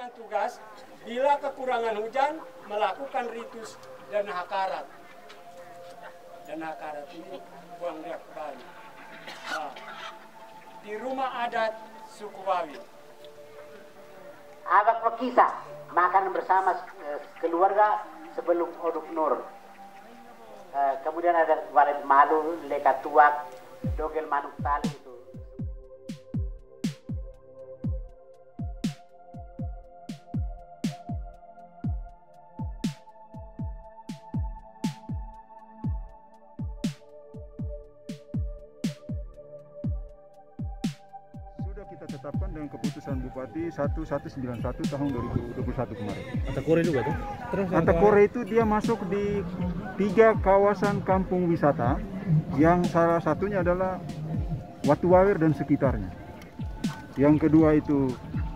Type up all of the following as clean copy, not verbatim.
pelaksana tugas bila kekurangan hujan melakukan ritus dan hakarat. Dan hakarat ini buang riak Bali. Nah, di rumah adat suku Wawi. Agak berkisah makan bersama keluarga sebelum Oduk Nur. Kemudian ada walet malu, leka tuak, dogel manuk tali itu. Kita tetapkan dengan keputusan Bupati 1191 tahun 2021 kemarin. Atakore juga tuh? Atakore itu dia masuk di 3 kawasan kampung wisata yang salah satunya adalah Watu Wawer dan sekitarnya. Yang kedua itu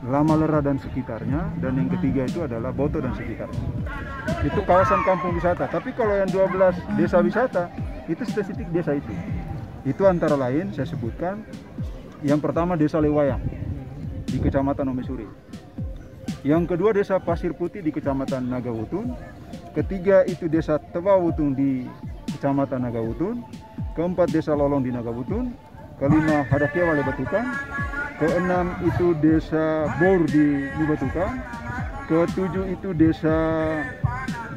Lamalera dan sekitarnya, dan yang ketiga itu adalah Boto dan sekitarnya. Itu kawasan kampung wisata. Tapi kalau yang 12 desa wisata itu spesifik desa itu. Itu antara lain saya sebutkan. Yang pertama Desa Lewayang di Kecamatan Omesuri. Yang kedua Desa Pasir Putih di Kecamatan Nagawutun. Ketiga itu Desa Tebawutun di Kecamatan Nagawutun. Keempat Desa Lolong di Nagawutun. Kelima Hadakewa Lebatukan. Keenam itu Desa Bor di Lebatukan. Ketujuh itu Desa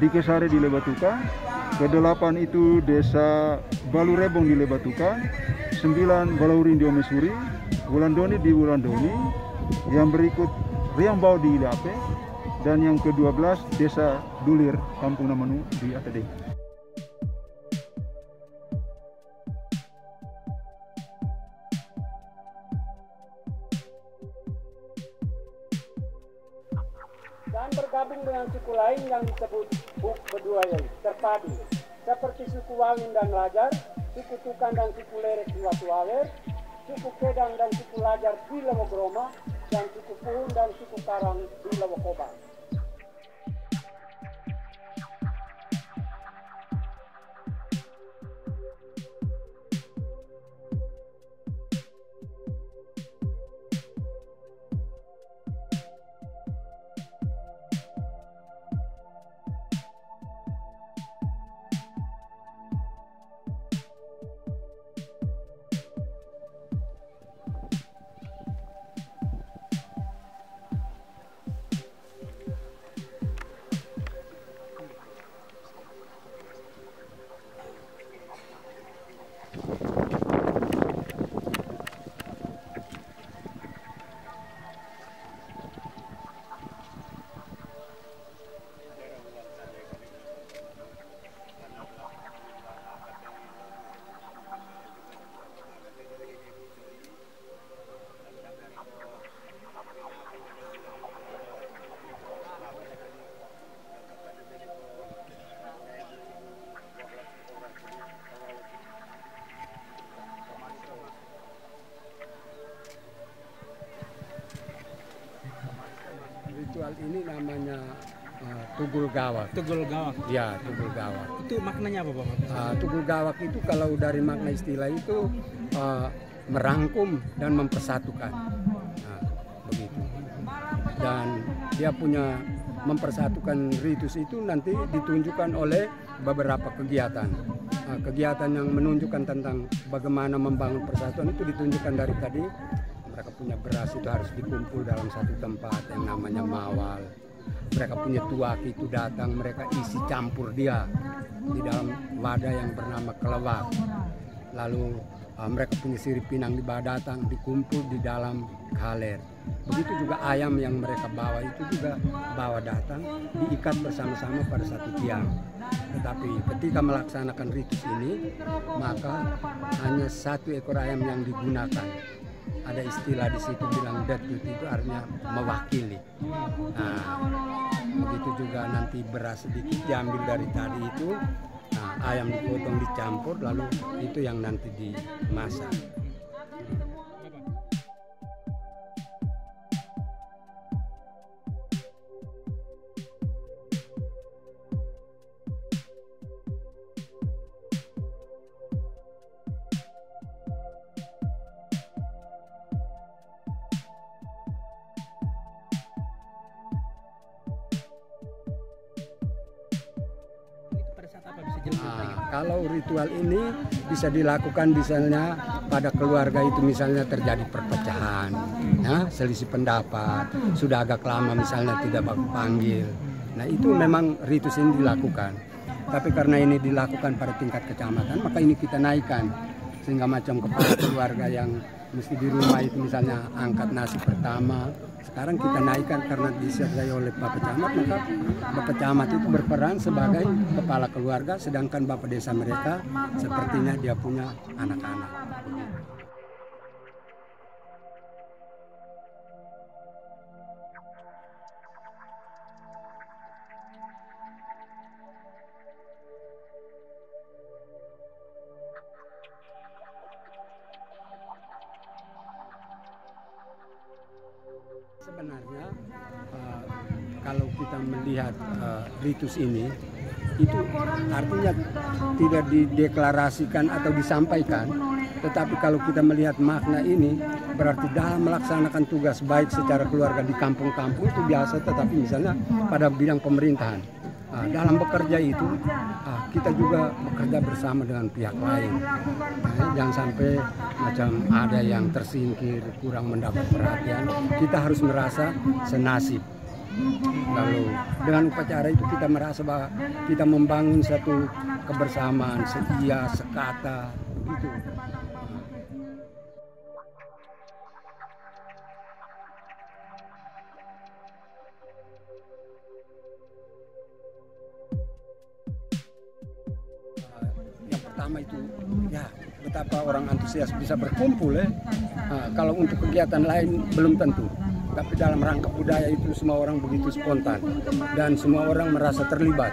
Dikesare di Lebatukan. Kedelapan itu Desa Balurebong di Lebatukan. 9 Balaurin di Omesuri, Wulandoni di Wulandoni, yang berikut Riambau di Ilape, dan yang ke-12 Desa Dulir, Kampung Namanu di Atede. Dan bergabung dengan suku lain yang disebut Buk Beduaya terpadu, seperti suku Wangin dan Lajar, suku Tukan dan suku Lerek di Watu Wawer, suku Kedang dan suku Lajar di Lewogroma, dan suku Puhun dan suku Karang di Lewokoba. Ritual ini namanya Tugul Gawak. Tugul Gawak. Ya, Tugul Gawak. Itu maknanya apa, Bapak? Tugul Gawak itu kalau dari makna istilah itu merangkum dan mempersatukan. Nah, begitu. Dan dia punya mempersatukan ritus itu nanti ditunjukkan oleh beberapa kegiatan. Kegiatan yang menunjukkan tentang bagaimana membangun persatuan itu ditunjukkan dari tadi. Mereka punya beras itu harus dikumpul dalam satu tempat yang namanya mawal. Mereka punya tuaki itu datang, mereka isi campur dia di dalam wadah yang bernama kelewak. Lalu mereka punya sirip pinang di bawah datang, dikumpul di dalam kaler. Begitu juga ayam yang mereka bawa itu juga bawa datang, diikat bersama-sama pada satu tiang. Tetapi ketika melaksanakan ritus ini, maka hanya satu ekor ayam yang digunakan. Ada istilah di situ bilang detut, itu artinya mewakili. Nah, begitu juga nanti beras sedikit diambil dari tadi itu, nah, ayam dipotong dicampur, lalu itu yang nanti dimasak. kalau ritual ini bisa dilakukan misalnya pada keluarga itu misalnya terjadi perpecahan, ya, selisih pendapat, sudah agak lama misalnya tidak baku panggil. Nah itu memang ritus ini dilakukan. Tapi karena ini dilakukan pada tingkat kecamatan, maka ini kita naikkan. Sehingga macam kepala keluarga yang mesti di rumah itu misalnya angkat nasi pertama, sekarang kita naikkan karena disertai oleh Bapak Camat, maka Bapak Camat itu berperan sebagai kepala keluarga, sedangkan Bapak Desa mereka sepertinya dia punya anak-anak. Sebenarnya kalau kita melihat ritus ini, itu artinya tidak dideklarasikan atau disampaikan, tetapi kalau kita melihat makna ini, berarti dalam melaksanakan tugas baik secara keluarga di kampung-kampung itu biasa, tetapi misalnya pada bidang pemerintahan, dalam bekerja itu kita juga bekerja bersama dengan pihak lain. Jangan sampai macam ada yang tersingkir, kurang mendapat perhatian, kita harus merasa senasib. Lalu dengan upacara itu kita merasa bahwa kita membangun satu kebersamaan, setia, sekata, begitu. Yang pertama itu, ya betapa orang antusias bisa berkumpul ya. Kalau untuk kegiatan lain belum tentu. Tapi dalam rangka budaya itu semua orang begitu spontan dan semua orang merasa terlibat.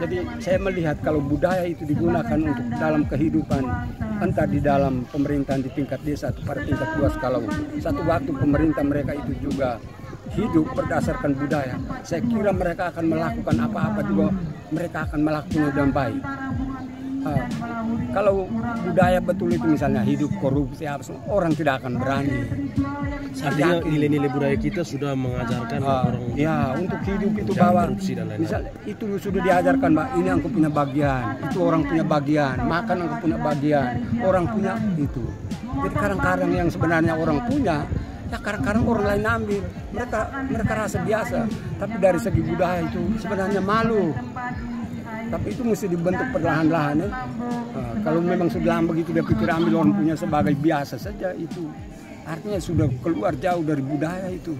Jadi saya melihat kalau budaya itu digunakan untuk dalam kehidupan, entah di dalam pemerintahan di tingkat desa atau pada tingkat luas, kalau satu waktu pemerintah mereka itu juga hidup berdasarkan budaya, saya kira mereka akan melakukan apa-apa juga, mereka akan melakukannya dengan baik. Kalau budaya betul itu misalnya hidup korupsi, orang tidak akan berani. Artinya nilai-nilai budaya kita sudah mengajarkan orang ya untuk hidup itu bahwa misalnya itu sudah diajarkan, Mbak, ini aku punya bagian, itu orang punya bagian, makan aku punya bagian, orang punya itu. Jadi kadang-kadang yang sebenarnya orang punya, ya kadang-kadang orang lain ambil, mereka rasa biasa, tapi dari segi budaya itu sebenarnya malu. Tapi itu mesti dibentuk perlahan-lahan ya. Kalau memang sudah lama begitu dia pikir ambil orang punya sebagai biasa saja, itu artinya sudah keluar jauh dari budaya itu.